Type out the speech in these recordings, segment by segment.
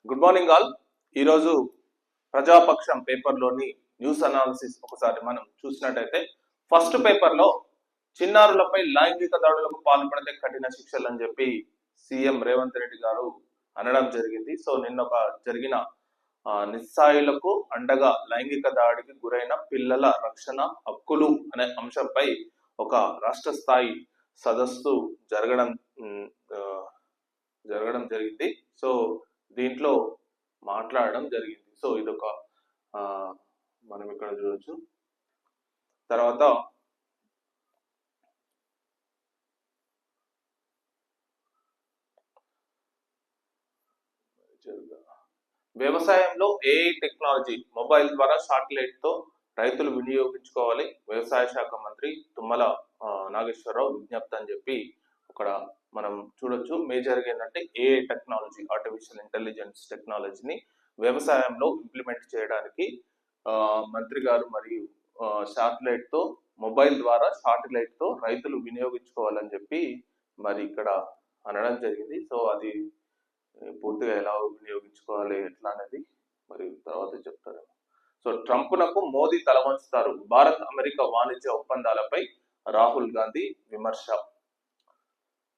Good morning all. ఈరోజు ప్రజాపక్షం పేపర్లోని news analysis ఒకసారి మనం చూసినట్టయితే ఫస్ట్ పేపర్లో చిన్నారులపై లైంగిక దాడులకు పాల్పడితే కఠిన శిక్షలు అని చెప్పి సీఎం రేవంత్ రెడ్డి గారు అనడం జరిగింది. సో నిన్న ఒక జరిగిన నిస్సాయులకు అండగా లైంగిక దాడికి గురైన పిల్లల రక్షణ హక్కులు అనే అంశంపై ఒక రాష్ట్ర స్థాయి సదస్సు జరగడం జరిగింది. సో దీంట్లో మాట్లాడడం జరిగింది. సో ఇదొక మనం ఇక్కడ చూడొచ్చు. తర్వాత వ్యవసాయంలో ఏఐ టెక్నాలజీ మొబైల్ ద్వారా శాటిలైట్ తో రైతులు వినియోగించుకోవాలి. వ్యవసాయ శాఖ మంత్రి తుమ్మల నాగేశ్వరరావు విజ్ఞప్తి అని చెప్పి అక్కడ మనం చూడొచ్చు. మేజర్గా ఏంటంటే ఏఐ టెక్నాలజీ, ఆర్టిఫిషియల్ ఇంటెలిజెన్స్ టెక్నాలజీని వ్యవసాయంలో ఇంప్లిమెంట్ చేయడానికి మంత్రి గారు మరియు శాటిలైట్ తో మొబైల్ ద్వారా శాటిలైట్ తో రైతులు వినియోగించుకోవాలని చెప్పి మరి ఇక్కడ అనడం జరిగింది. సో అది పూర్తిగా ఎలా వినియోగించుకోవాలి ఎట్లా అనేది మరి తర్వాత చెప్తారు. సో ట్రంప్నకు మోదీ తలవంచుతారు. భారత్ అమెరికా వాణిజ్య ఒప్పందాలపై రాహుల్ గాంధీ విమర్శ.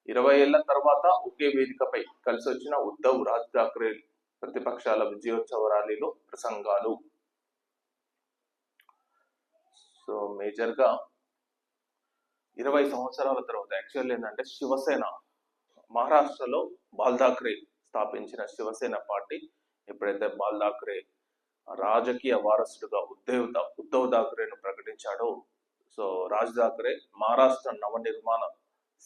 20 ఏళ్ల తర్వాత ఒకే వేదికపై కలిసి వచ్చిన ఉద్ధవ్, రాజ్ ఠాక్రే ప్రతిపక్షాల విజయోత్సవ ర్యాలీలో ప్రసంగాలు. సో మేజర్ గా 20 సంవత్సరాల తర్వాత యాక్చువల్ ఏంటంటే శివసేన, మహారాష్ట్రలో బాల్ ఠాక్రే స్థాపించిన శివసేన పార్టీ ఎప్పుడైతే బాల్ ఠాక్రే రాజకీయ వారసుడుగా ఉద్ధవ్ ఠాక్రేను ప్రకటించాడో, సో రాజ్ ఠాక్రే మహారాష్ట్ర నవనిర్మాణ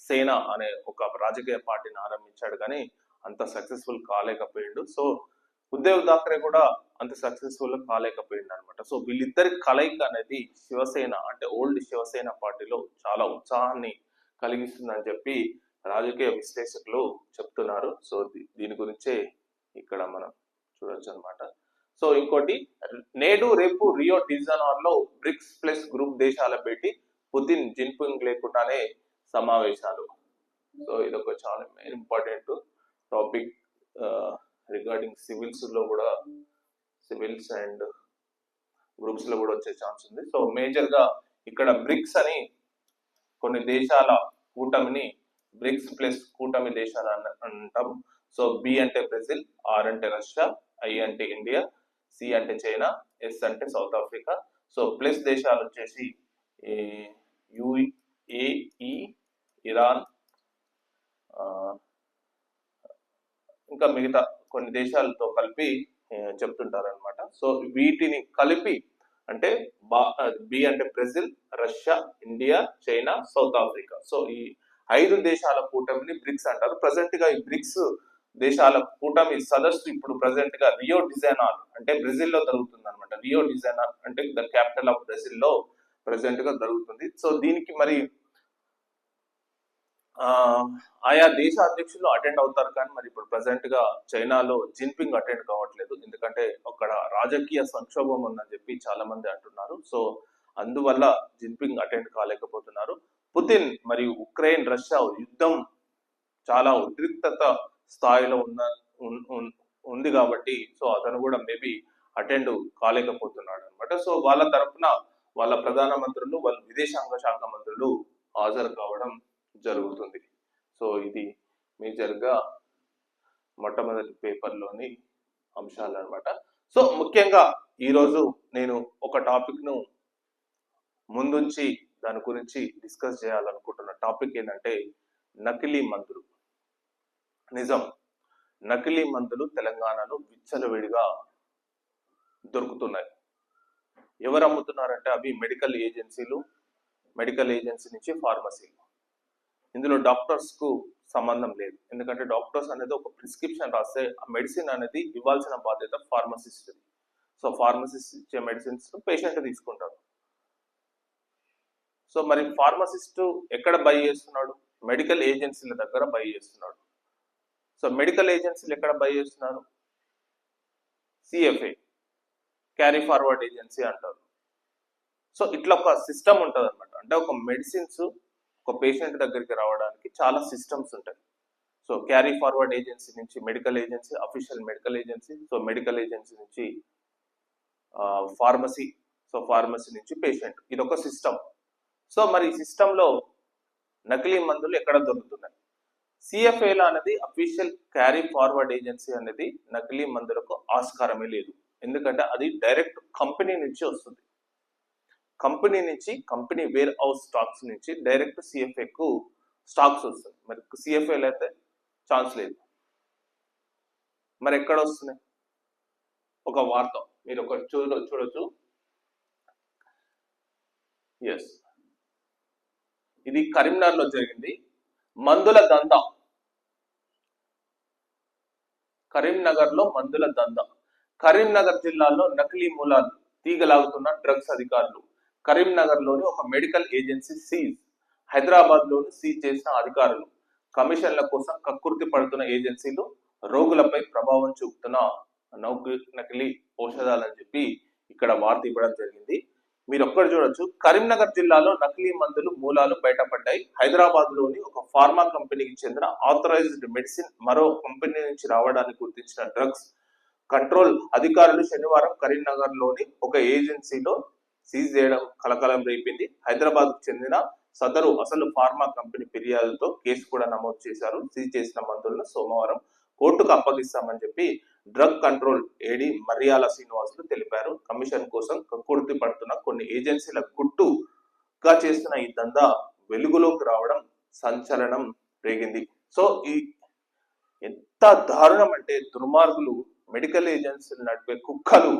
సేన అనే ఒక రాజకీయ పార్టీని ఆరంభించాడు, కానీ అంత సక్సెస్ఫుల్ కాలేకపోయిండు. సో ఉద్ధవ్ ఠాక్రే కూడా అంత సక్సెస్ఫుల్ కాలేకపోయింది అనమాట. సో వీళ్ళిద్దరి కలయిక అనేది శివసేన అంటే ఓల్డ్ శివసేన పార్టీలో చాలా ఉత్సాహాన్ని కలిగిస్తుందని చెప్పి రాజకీయ విశ్లేషకులు చెప్తున్నారు. సో దీని గురించే ఇక్కడ మనం చూడొచ్చు అనమాట. సో ఇంకోటి, నేడు రేపు రియో డిజైనర్లో బ్రిక్స్ ప్లస్ గ్రూప్ దేశాల భేటీ, పుతిన్ జిన్పింగ్ లేకుండానే సమావేశాలు. సో ఇదొక చాలా main important topic regarding civils and groups లో కూడా వచ్చే ఛాన్స్ ఉంది. సో మేజర్ గా ఇక్కడ బ్రిక్స్ అని కొన్ని దేశాల కూటమిని బ్రిక్స్ ప్లస్ కూటమి దేశాలు అంటాం. సో బి అంటే బ్రెజిల్, ఆర్ అంటే రష్యా, ఐ అంటే ఇండియా, సి అంటే చైనా, ఎస్ అంటే సౌత్ ఆఫ్రికా. సో ప్లస్ దేశాలు వచ్చేసి యుఏఈ, ఇరాన్, ఇంకా మిగతా కొన్ని దేశాలతో కలిపి చెప్తుంటారు అనమాట. సో వీటిని కలిపి అంటే బి అంటే Brazil, Russia, India, China, south Africa. So ఈ 5 దేశాల కూటమిని బ్రిక్స్ అంటారు. ప్రజెంట్ గా ఈ బ్రిక్స్ దేశాల కూటమి సదస్సు ఇప్పుడు ప్రజెంట్ గా రియో డిజైనర్ అంటే బ్రెజిల్ లో జరుగుతుంది అనమాట. రియో డిజైనర్ అంటే ద క్యాపిటల్ ఆఫ్ బ్రెజిల్ లో ప్రజెంట్ గా జరుగుతుంది. సో దీనికి మరి ఆయా దేశ అధ్యక్షులు అటెండ్ అవుతారు, కానీ మరి ఇప్పుడు ప్రజెంట్ గా చైనాలో జిన్పింగ్ అటెండ్ కావట్లేదు, ఎందుకంటే అక్కడ రాజకీయ సంక్షోభం ఉందని చెప్పి చాలా మంది అంటున్నారు. సో అందువల్ల జిన్పింగ్ అటెండ్ కాలేకపోతున్నారు. పుతిన్ మరియు ఉక్రెయిన్ రష్యా యుద్ధం చాలా ఉద్రిక్తత స్థాయిలో ఉంది కాబట్టి సో అతను కూడా మేబీ అటెండ్ కాలేకపోతున్నాడు అనమాట. సో వాళ్ళ తరఫున వాళ్ళ ప్రధానమంత్రులు, వాళ్ళ విదేశాంగ శాఖ మంత్రులు హాజరు కావడం జరుగుతుంది. సో ఇది మేజర్గా మొట్టమొదటి పేపర్లోని అంశాలు అనమాట. సో ముఖ్యంగా ఈరోజు నేను ఒక టాపిక్ ను ముందుంచి దాని గురించి డిస్కస్ చేయాలనుకుంటున్న టాపిక్ ఏంటంటే నకిలీ మందులు. నిజం, నకిలీ మందులు తెలంగాణలో విచ్చలవిడిగా దొరుకుతున్నాయి. ఎవరు అమ్ముతున్నారంటే అవి మెడికల్ ఏజెన్సీ నుంచి ఫార్మసీలు. ఇందులో డాక్టర్స్ కు సంబంధం లేదు, ఎందుకంటే డాక్టర్స్ అనేది ఒక ప్రిస్క్రిప్షన్ రాస్తే ఆ మెడిసిన్ అనేది ఇవ్వాల్సిన బాధ్యత ఫార్మసిస్ట్. సో ఫార్మసిస్ట్ ఇచ్చే మెడిసిన్స్ పేషెంట్ తీసుకుంటారు. సో మరి ఫార్మసిస్ట్ ఎక్కడ బై చేస్తున్నాడు? మెడికల్ ఏజెన్సీల దగ్గర బై చేస్తున్నాడు. సో మెడికల్ ఏజెన్సీలు ఎక్కడ బై చేస్తున్నారు? సిఎఫ్ఏ, క్యారీ ఫార్వర్డ్ ఏజెన్సీ అంటారు. సో ఇట్లా ఒక సిస్టమ్ ఉంటుంది అనమాట. అంటే ఒక మెడిసిన్స్ ఒక పేషెంట్ దగ్గరికి రావడానికి చాలా సిస్టమ్స్ ఉంటాయి. సో క్యారీ ఫార్వర్డ్ ఏజెన్సీ నుంచి medical agency, official medical agency, so medical agency నుంచి ఫార్మసీ, సో ఫార్మసీ నుంచి పేషెంట్. ఇది ఒక సిస్టమ్. సో మరి ఈ సిస్టంలో నకిలీ మందులు ఎక్కడ దొరుకుతున్నాయి? సిఎఫ్ఏలా అనేది అఫీషియల్ క్యారీ ఫార్వర్డ్ ఏజెన్సీ అనేది నకిలీ మందులకు ఆస్కారమే లేదు. ఎందుకంటే అది డైరెక్ట్ కంపెనీ నుంచి వస్తుంది. కంపెనీ నుంచి, కంపెనీ వేర్ హౌస్ స్టాక్స్ నుంచి డైరెక్ట్ సిఎఫ్ఏకు స్టాక్స్ వస్తుంది. మరి సిఎఫ్ఏలో అయితే ఛాన్స్ లేదు. మరి ఎక్కడ వస్తున్నాయి? ఒక వార్త మీరు ఒక చూడొచ్చు. ఎస్, ఇది కరీంనగర్లో జరిగింది. మందుల దందా, కరీంనగర్లో మందుల దందా. కరీంనగర్ జిల్లాలో నకిలీ మూలాలు తీగలాగుతున్న డ్రగ్స్ అధికారులు. కరీంనగర్లోని ఒక మెడికల్ ఏజెన్సీ సీజ్, హైదరాబాద్లోని సీజ్ చేసిన అధికారులు. కమిషన్ల కోసం కక్కుర్తి పడుతున్న ఏజెన్సీలు రోగులపై ప్రభావం చూపుతున్న నకిలీ ఔషధాలని చెప్పి ఇక్కడ వార్త ఇవ్వడం జరిగింది. మీరు ఒక్కటి చూడొచ్చు. కరీంనగర్ జిల్లాలో నకిలీ మందులు మూలాలు బయటపడ్డాయి. హైదరాబాద్ లోని ఒక ఫార్మా కంపెనీకి చెందిన ఆథరైజ్డ్ మెడిసిన్ మరో కంపెనీ నుంచి రావడానికి గుర్తించిన డ్రగ్స్ కంట్రోల్ అధికారులు శనివారం కరీంనగర్ లోని ఒక ఏజెన్సీలో సీజ్ చేయడం కలకలం రేపింది. హైదరాబాద్ కు చెందిన సదరు అసలు ఫార్మా కంపెనీ ఫిర్యాదుతో కేసు కూడా నమోదు చేశారు. సీజ్ చేసిన మందులను సోమవారం కోర్టుకు అప్పగిస్తామని చెప్పి డ్రగ్ కంట్రోల్ ఏడీ మర్యాల శ్రీనివాసులు తెలిపారు. కమిషన్ కోసం కక్కుర్తి పడుతున్న కొన్ని ఏజెన్సీల గుట్టుగా చేస్తున్న ఈ దందా వెలుగులోకి రావడం సంచలనం రేగింది. సో ఈ ఎంత దారుణం అంటే, దుర్మార్గులు, మెడికల్ ఏజెన్సీలు నడిపే కుక్కలు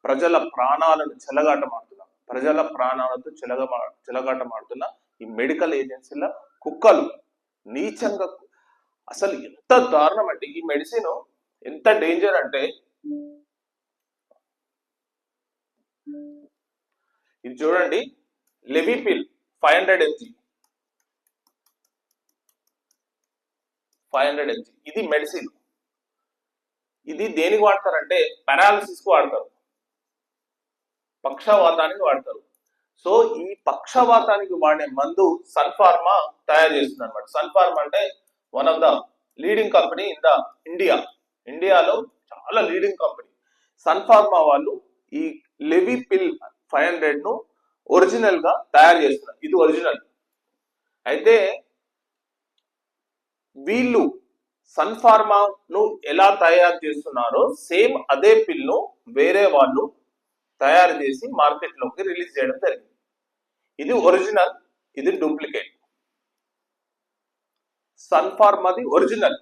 ప్రజల ప్రాణాలను చెలగాటమాడుతున్నారు. ప్రజల ప్రాణాలతో చెలగాటమాడుతున్న ఈ మెడికల్ ఏజెన్సీల కుక్కలు నీచంగా, అసలు ఎంత దారుణం అంటే, ఈ మెడిసిన్ ఎంత డేంజర్ అంటే, ఇది చూడండి, లెవిపిల్ 500 mg, 500 mg ఇది మెడిసిన్. ఇది దేనికి వాడతారంటే పారాలిసిస్ కు వాడతారు, పక్షవాతానికి వాడతారు. సో ఈ పక్షవాతానికి వాడే మందు సన్ ఫార్మా తయారు చేస్తుంది అనమాట. సన్ ఫార్మా అంటే one of the leading company in the ఇండియాలో చాలా లీడింగ్ కంపెనీ. సన్ ఫార్మా వాళ్ళు ఈ లెవిపిల్ 500 ను ఒరిజినల్ గా తయారు చేస్తున్నారు. ఇది ఒరిజినల్. అయితే వీళ్ళు సన్ ఫార్మాను ఎలా తయారు చేస్తున్నారో సేమ్ అదే పిల్ ను వేరే వాళ్ళు తయారు చేసి మార్కెట్ లోకి రిలీజ్ చేయడం జరిగింది. ఇది ఒరిజినల్, ఇది డూప్లికేట్. Sun ఫార్మాది original.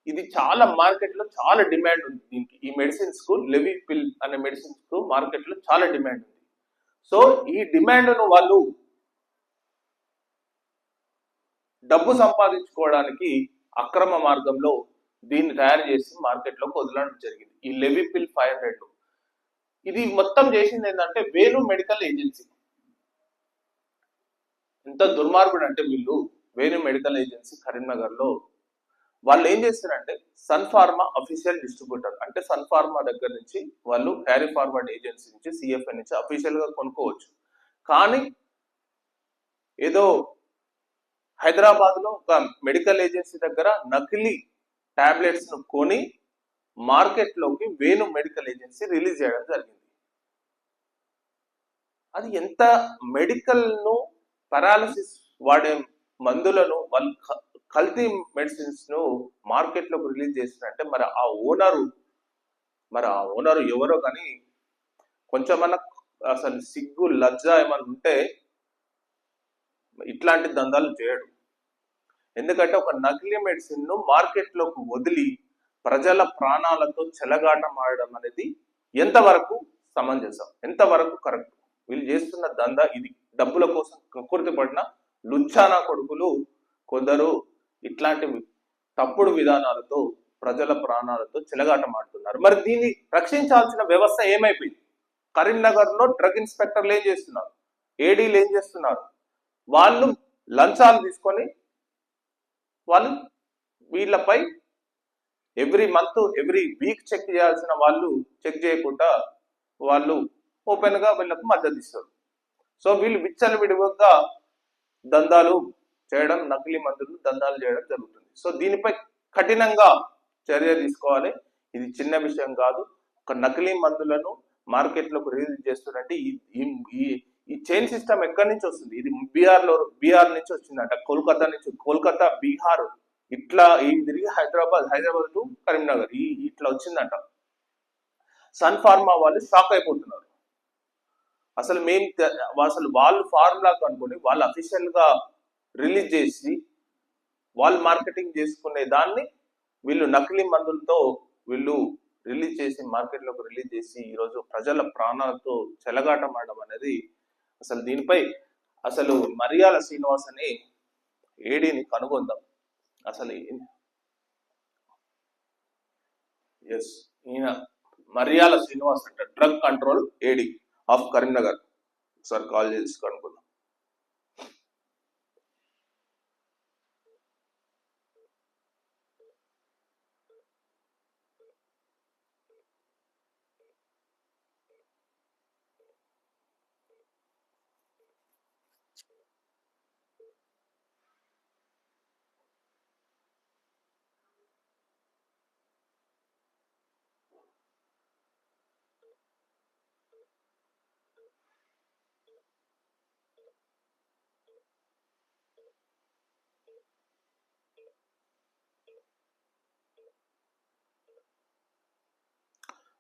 ఇది చాలా మార్కెట్ లో చాలా డిమాండ్ ఉంది దీనికి. ఈ మెడిసిన్స్ కు, లెవిపిల్ అనే మెడిసిన్స్ కు మార్కెట్ లో చాలా డిమాండ్ ఉంది. సో ఈ డిమాండ్ ను వాళ్ళు డబ్బు సంపాదించుకోవడానికి అక్రమ మార్గంలో దీన్ని తయారు చేసి మార్కెట్ లోకి వదలడం జరిగింది. ఈ లెవిపిల్ 500 ఇది మొత్తం చేసింది ఏంటంటే వేణు మెడికల్ ఏజెన్సీ. ఎంత దుర్మార్గుడు అంటే వీళ్ళు, వేణు మెడికల్ ఏజెన్సీ కరీంనగర్ లో వాళ్ళు ఏం చేస్తారంటే సన్ ఫార్మా అఫీషియల్ డిస్ట్రిబ్యూటర్, అంటే సన్ ఫార్మా దగ్గర నుంచి వాళ్ళు క్యారీ ఫార్వర్డ్ ఏజెన్సీ నుంచి, సిఎఫ్ఐ నుంచి అఫీషియల్ గా కొనుక్కోవచ్చు. కానీ ఏదో హైదరాబాద్ లో ఒక మెడికల్ ఏజెన్సీ దగ్గర నకిలీ టాబ్లెట్స్ ను కొని మార్కెట్ లోకి వేణు మెడికల్ ఏజెన్సీ రిలీజ్ చేయడం జరిగింది. అది ఎంత మెడికల్ ను, పారాలిసిస్ వాడే మందులను వాళ్ళు కల్తీ మెడిసిన్స్ ను మార్కెట్ లోకి రిలీజ్ చేసినట్టే మరి ఆ ఓనరు ఎవరో కానీ కొంచెమన్నా అసలు సిగ్గు లజ్జ ఏమన్నా ఉంటే ఇట్లాంటి దందాలు చేయడు. ఎందుకంటే ఒక నకిలీ మెడిసిన్ ను మార్కెట్ లోకి వదిలి ప్రజల ప్రాణాలతో చెలగాటమాడడం అనేది ఎంతవరకు సమంజసం, ఎంతవరకు కరెక్ట్? వీళ్ళు చేస్తున్న దందా ఇది. డబ్బుల కోసం కక్కుర్తి పడిన లుచ్చానా కొడుకులు కొందరు ఇట్లాంటి తప్పుడు విధానాలతో ప్రజల ప్రాణాలతో చెలగాటమాడుతున్నారు. మరి దీన్ని రక్షించాల్సిన వ్యవస్థ ఏమైపోయింది? కరీంనగర్ లో డ్రగ్ ఇన్స్పెక్టర్లు ఏం చేస్తున్నారు, ఏడీలు ఏం చేస్తున్నారు? వాళ్ళు లంచాలు తీసుకొని వాళ్ళు వీళ్ళపై every month, every week check చేయాల్సిన వాళ్ళు చెక్ చేయకుండా వాళ్ళు ఓపెన్ గా వీళ్ళకు మద్దతు ఇస్తారు. సో వీళ్ళు విచ్చలవిడిగా దందాలు చేయడం, నకిలీ మందులు దందాలు చేయడం జరుగుతుంది. సో దీనిపై కఠినంగా చర్య తీసుకోవాలి. ఇది చిన్న విషయం కాదు. ఒక నకిలీ మందులను మార్కెట్లోకి రిలీజ్ చేస్తున్నట్టు ఈ చైన్ సిస్టమ్ ఎక్కడి నుంచి వస్తుంది? ఇది బీహార్ నుంచి వచ్చిందంట, కోల్కతా బీహార్ ఇట్లా తిరిగి హైదరాబాద్ టు కరీంనగర్ ఇట్లా వచ్చిందంట. సన్ ఫార్మా వాళ్ళు షాక్ అయిపోతున్నారు. అసలు వాళ్ళు ఫార్ములా కనుక్కొని వాళ్ళు అఫీషియల్ గా రిలీజ్ చేసి వాళ్ళు మార్కెటింగ్ చేసుకునే దాన్ని వీళ్ళు నకిలీ మందులతో వీళ్ళు రిలీజ్ చేసి మార్కెట్లోకి రిలీజ్ చేసి ఈరోజు ప్రజల ప్రాణాలతో చెలగాటమాడడం అనేది అసలు దీనిపై అసలు మర్యాల శ్రీనివాస్ అని ఏడీని కనుగొందాం. అసలు ఈయన మర్యాల శ్రీనివాస్ అంట, drug control AD of Karimnagar. ఒకసారి కాల్ చేసి కనుక్కుందాం.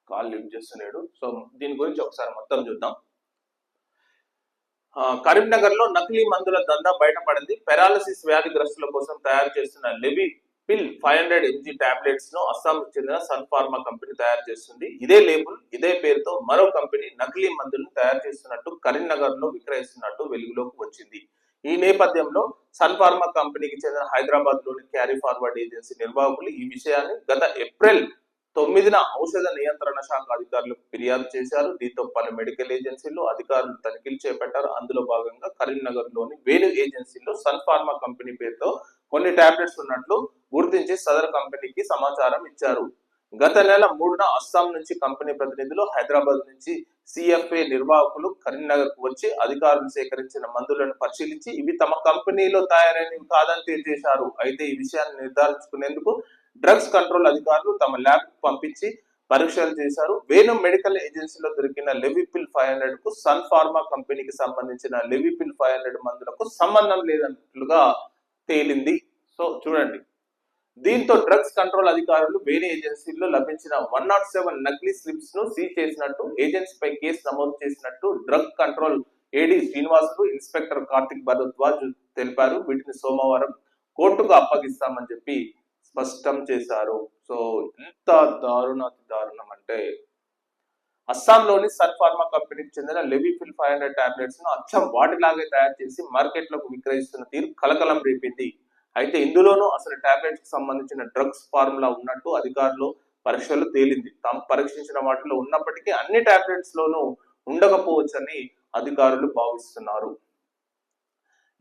కాల్ లిఫ్ట్ చేస్తున్నాడు. సో దీని గురించి ఒకసారి మొత్తం చూద్దాం. కరీంనగర్ లో నకిలీ మందుల దందా బయటపడింది. పెరాలసిస్ వ్యాధిగ్రస్తుల కోసం తయారు చేస్తున్న లెవిపిల్ 500 mg టాబ్లెట్స్ ను అస్సాంకు చెందిన సన్ ఫార్మా కంపెనీ తయారు చేస్తుంది. ఇదే లేబుల్, ఇదే పేరుతో మరో కంపెనీ నకిలీ మందులను తయారు చేస్తున్నట్టు కరీంనగర్ లో విక్రయిస్తున్నట్టు వెలుగులోకి వచ్చింది. ఈ నేపథ్యంలో సన్ ఫార్మా కంపెనీకి చెందిన హైదరాబాద్ లోని క్యారీ ఫార్వర్డ్ ఏజెన్సీ నిర్వాహకులు ఈ విషయాన్ని గత ఏప్రిల్ 9న ఔషధ నియంత్రణ శాఖ అధికారులకు ఫిర్యాదు చేశారు. దీంతో పలు మెడికల్ ఏజెన్సీలు అధికారులు తనిఖీలు చేపట్టారు. అందులో భాగంగా కరీంనగర్ లోని వేణు ఏజెన్సీలో సన్ ఫార్మా కంపెనీ పేరుతో కొన్ని టాబ్లెట్స్ ఉన్నట్లు గుర్తించి సదరు కంపెనీకి సమాచారం ఇచ్చారు. గత నెల 3న అస్సాం నుంచి కంపెనీ ప్రతినిధులు, హైదరాబాద్ నుంచి సిఎఫ్ఏ నిర్వాహకులు కరీంనగర్ కు వచ్చి అధికారులు సేకరించిన మందులను పరిశీలించి ఇవి తమ కంపెనీలో తయారైనవి కాదని తెలియజేశారు. అయితే ఈ విషయాన్ని నిర్ధారించుకునేందుకు డ్రగ్స్ కంట్రోల్ అధికారులు తమ ల్యాబ్ పంపించి పరీక్షలు చేశారు. వేణు మెడికల్ ఏజెన్సీలో దొరికిన లెవిపిల్ 500 కు సన్ ఫార్మా కంపెనీకి సంబంధించిన లెవిపిల్ 500 మందులకు సంబంధం లేనట్లుగా తేలింది. సో చూడండి, దీంతో డ్రగ్స్ కంట్రోల్ అధికారులు వేణు ఏజెన్సీలో లభించిన 107 నకిలీ స్లిప్స్ ను సీజ్ చేసినట్టు, ఏజెన్సీపై కేసు నమోదు చేసినట్టు డ్రగ్ కంట్రోల్ ఏడీ శ్రీనివాస్ కు ఇన్స్పెక్టర్ కార్తిక్ భరద్వాజ్ తెలిపారు. వీటిని సోమవారం కోర్టుకు అప్పగిస్తామని చెప్పి స్పష్టం చేశారు. సో ఎంత దారుణం అంటే అస్సాంలోని సన్ ఫార్మా కంపెనీకి చెందిన లెవిపిల్ 500 టాబ్లెట్స్ ను అచ్చం వాటిలాగే తయారు చేసి మార్కెట్ లోకి విక్రయిస్తున్న తీరు కలకలం రేపింది. అయితే ఇందులోనూ అసలు టాబ్లెట్స్ కి సంబంధించిన డ్రగ్స్ ఫార్ములా ఉన్నట్టు అధికారులు పరీక్షలు తేలింది. తాము పరీక్షించిన వాటిలో ఉన్నప్పటికీ అన్ని టాబ్లెట్స్ లోనూ ఉండకపోవచ్చని అధికారులు భావిస్తున్నారు.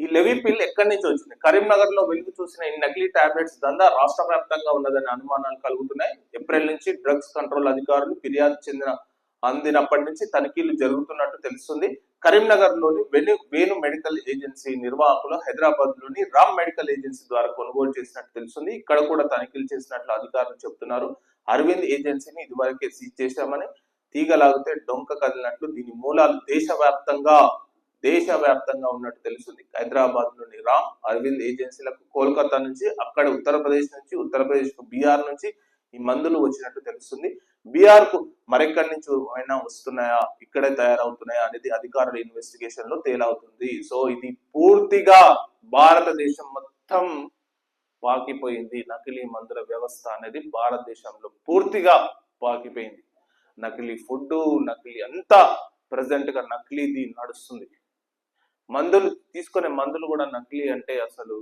ఈ లెవిపిల్ ఎక్కడి నుంచి వచ్చింది? కరీంనగర్ లో వెలుగు చూసిన ఈ నకిలీ టాబ్లెట్స్ దందా రాష్ట్ర వ్యాప్తంగా ఉన్నదని అనుమానాలు కలుగుతున్నాయి. ఏప్రిల్ నుంచి డ్రగ్స్ కంట్రోల్ అధికారులు ఫిర్యాదు అందినప్పటి నుంచి తనిఖీలు జరుగుతున్నట్టు తెలుస్తుంది. కరీంనగర్ లోని వేణు మెడికల్ ఏజెన్సీ నిర్వాహకులు హైదరాబాద్ లోని రామ్ మెడికల్ ఏజెన్సీ ద్వారా కొనుగోలు చేసినట్టు తెలుస్తుంది. ఇక్కడ కూడా తనిఖీలు చేసినట్లు అధికారులు చెబుతున్నారు. అరవింద్ ఏజెన్సీని ఇదివరకే సీజ్ చేశామని, తీగలాగితే డొంక కదిలినట్లు దీని మూలాలు దేశవ్యాప్తంగా ఉన్నట్టు తెలుస్తుంది. హైదరాబాద్ లోని రామ్, అరవింద్ ఏజెన్సీలకు కోల్కతా నుంచి, అక్కడ ఉత్తరప్రదేశ్ కు బీహార్ నుంచి ఈ మందులు వచ్చినట్టు తెలుస్తుంది. బీహార్ కు మరెక్కడి నుంచి అయినా వస్తున్నాయా, ఇక్కడే తయారవుతున్నాయా అనేది అధికారుల ఇన్వెస్టిగేషన్ లో తేలవుతుంది. సో ఇది పూర్తిగా భారతదేశం మొత్తం పాకిపోయింది. నకిలీ మందుల వ్యవస్థ అనేది భారతదేశంలో పూర్తిగా పాకిపోయింది. నకిలీ ఫుడ్, నకిలీ అంతా ప్రెసెంట్ గా నకిలీది నడుస్తుంది. తీసుకునే మందులు కూడా నకిలీ అంటే అసలు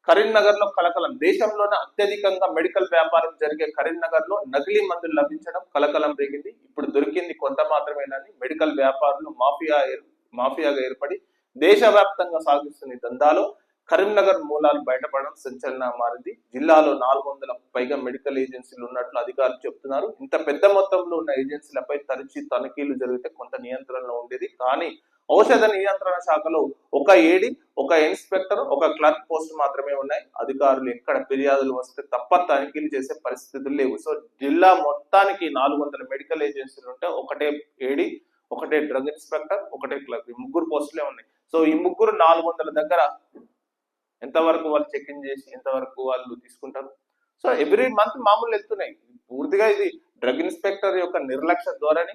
కరీంనగర్ లో కలకలం. దేశంలోనే అత్యధికంగా మెడికల్ వ్యాపారం జరిగే కరీంనగర్ లో నకిలీ మందులు లభించడం కలకలం రేగింది. ఇప్పుడు దొరికింది కొంత మాత్రమేనని మెడికల్ వ్యాపారులు మాఫియాగా ఏర్పడి దేశవ్యాప్తంగా సాగిస్తున్న దందాలో కరీంనగర్ మూలాలు బయటపడడం సంచలనంగా మారింది. జిల్లాలో 400 పైగా మెడికల్ ఏజెన్సీలు ఉన్నట్లు అధికారులు చెబుతున్నారు. ఇంత పెద్ద మొత్తంలో ఉన్న ఏజెన్సీలపై తరచు తనిఖీలు జరిగితే కొంత నియంత్రణలో ఉండేది. కానీ ఔషధ నియంత్రణ శాఖలో ఒక ఏడి, ఒక ఇన్స్పెక్టర్, ఒక క్లర్క్ పోస్ట్ మాత్రమే ఉన్నాయి. అధికారులు ఎక్కడ ఫిర్యాదులు వస్తే తప్ప తనిఖీలు చేసే పరిస్థితులు లేవు. సో జిల్లా మొత్తానికి 400 మెడికల్ ఏజెన్సీలు ఉంటే ఒకటే ఏడి, ఒకటే డ్రగ్ ఇన్స్పెక్టర్, ఒకటే క్లర్క్, ఈ ముగ్గురు పోస్టులే ఉన్నాయి. సో ఈ ముగ్గురు 400 దగ్గర ఎంతవరకు వాళ్ళు చెకింగ్ చేసి ఎంతవరకు వాళ్ళు తీసుకుంటారు? సో ఎవ్రీ మంత్ మామూలు వెళ్తున్నాయి. పూర్తిగా ఇది డ్రగ్ ఇన్స్పెక్టర్ యొక్క నిర్లక్ష్య ధోరణి,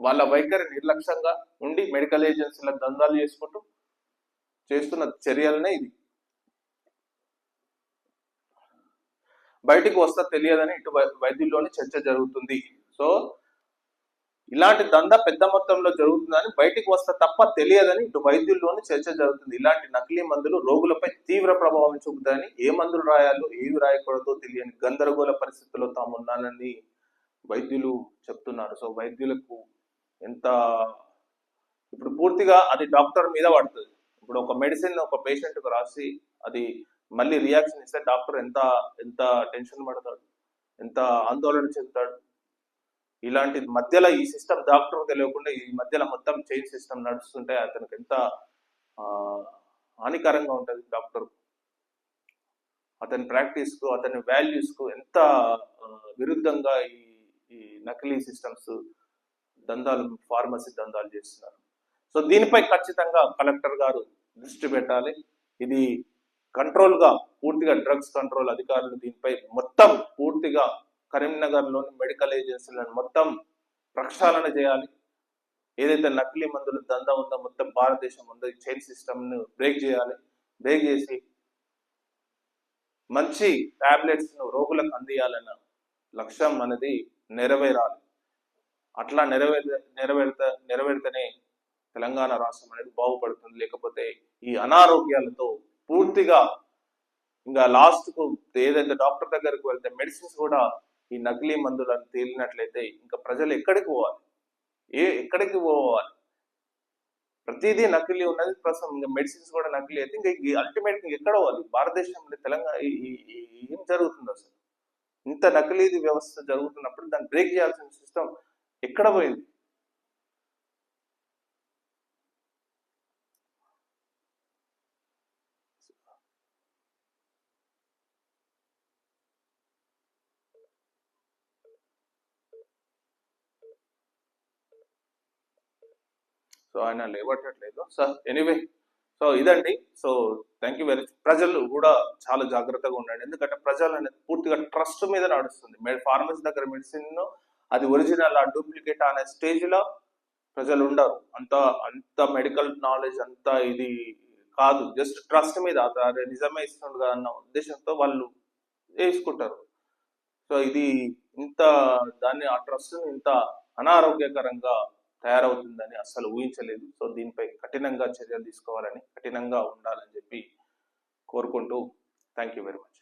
వాళ్ళ వైఖరి నిర్లక్ష్యంగా ఉండి మెడికల్ ఏజెన్సీల దందాలు చేసుకుంటూ చేస్తున్న చర్యలనే ఇది. బయటికి వస్తా తెలియదని ఇటు వైద్యుల్లోనే చర్చ జరుగుతుంది. సో ఇలాంటి దందా పెద్ద మొత్తంలో జరుగుతుందని బయటికి వస్తా తప్ప తెలియదని ఇటు వైద్యుల్లోనే చర్చ జరుగుతుంది. ఇలాంటి నకిలీ మందులు రోగులపై తీవ్ర ప్రభావం చూపుతాయని, ఏ మందులు రాయాలో ఏవి రాయకూడదో తెలియని గందరగోళ పరిస్థితుల్లో తాము ఉన్నానని వైద్యులు చెప్తున్నారు. సో వైద్యులకు ఎంత ఇప్పుడు పూర్తిగా అది డాక్టర్ మీద పడుతుంది. ఇప్పుడు ఒక మెడిసిన్ ఒక పేషెంట్కు రాసి అది మళ్ళీ రియాక్షన్ ఇస్తే డాక్టర్ ఎంత ఎంత టెన్షన్ పడతాడు, ఎంత ఆందోళన చెందుతాడు. ఇలాంటి మధ్యలో ఈ సిస్టమ్ డాక్టర్ తెలియకుండా ఈ మధ్యలో మొత్తం చైన్ సిస్టమ్ నడుస్తుంటే అతనికి ఎంత హానికరంగా ఉంటుంది. డాక్టర్ అతని ప్రాక్టీస్కు, అతని వాల్యూస్కు ఎంత విరుద్ధంగా ఈ నకిలీ సిస్టమ్స్ దందాలు, ఫార్మసీ దందాలు చేస్తున్నారు. సో దీనిపై ఖచ్చితంగా కలెక్టర్ గారు దృష్టి పెట్టాలి. ఇది కంట్రోల్గా పూర్తిగా డ్రగ్స్ కంట్రోల్ అధికారులు దీనిపై మొత్తం పూర్తిగా కరీంనగర్లోని మెడికల్ ఏజెన్సీలను మొత్తం ప్రక్షాళన చేయాలి. ఏదైతే నకిలీ మందుల దందా ఉందో మొత్తం భారతదేశం ఉందో ఈ చైన్ సిస్టమ్ను బ్రేక్ చేయాలి. బ్రేక్ చేసి మంచి టాబ్లెట్స్ను రోగులకు అందియాలన్న లక్ష్యం అనేది నెరవేరాలి. అట్లా నెరవేరితేనే తెలంగాణ రాష్ట్రం అనేది బాగుపడుతుంది. లేకపోతే ఈ అనారోగ్యాలతో పూర్తిగా ఇంకా లాస్ట్కు ఏదైతే డాక్టర్ దగ్గరకు వెళ్తే మెడిసిన్స్ కూడా ఈ నకిలీ మందులను తేలినట్లయితే ఇంకా ప్రజలు ఎక్కడికి పోవాలి? ఎక్కడికి పోవాలి? ప్రతిదీ నకిలీ ఉన్నది, ప్రస్తుతం ఇంకా మెడిసిన్స్ కూడా నకిలీ అయితే ఇంకా అల్టిమేట్ ఎక్కడ పోవాలి? భారతదేశంలో తెలంగాణ ఏం జరుగుతుంది అసలు? ఇంత నకిలీ వ్యవస్థ జరుగుతున్నప్పుడు దాన్ని బ్రేక్ చేయాల్సిన సిస్టమ్ ఎక్కడ పోయింది? సో ఆయన లేవట్లేదు. సో ఎనీవే, సో ఇదండి. So thank you very much. ప్రజలు కూడా చాలా జాగ్రత్తగా ఉండండి. ఎందుకంటే ప్రజలు అనేది పూర్తిగా ట్రస్ట్ మీద నడుస్తుంది. ఫార్మసీ దగ్గర మెడిసిన్ అది ఒరిజినల్ ఆ డూప్లికేట్ అనే స్టేజ్లో ప్రజలు ఉండరు. అంత మెడికల్ నాలెడ్జ్ అంతా ఇది కాదు. జస్ట్ ట్రస్ట్ మీద అదే నిజమే ఇస్తుంది కదా అన్న ఉద్దేశంతో వాళ్ళు వేసుకుంటారు. సో ఇది ఇంత దాన్ని ఆ ట్రస్ట్ ఇంత అనారోగ్యకరంగా తయారవుతుందని అస్సలు ఊహించలేదు. సో దీనిపై కఠినంగా చర్యలు తీసుకోవాలని, కఠినంగా ఉండాలని చెప్పి కోరుకుంటూ థ్యాంక్ యూ వెరీ మచ్.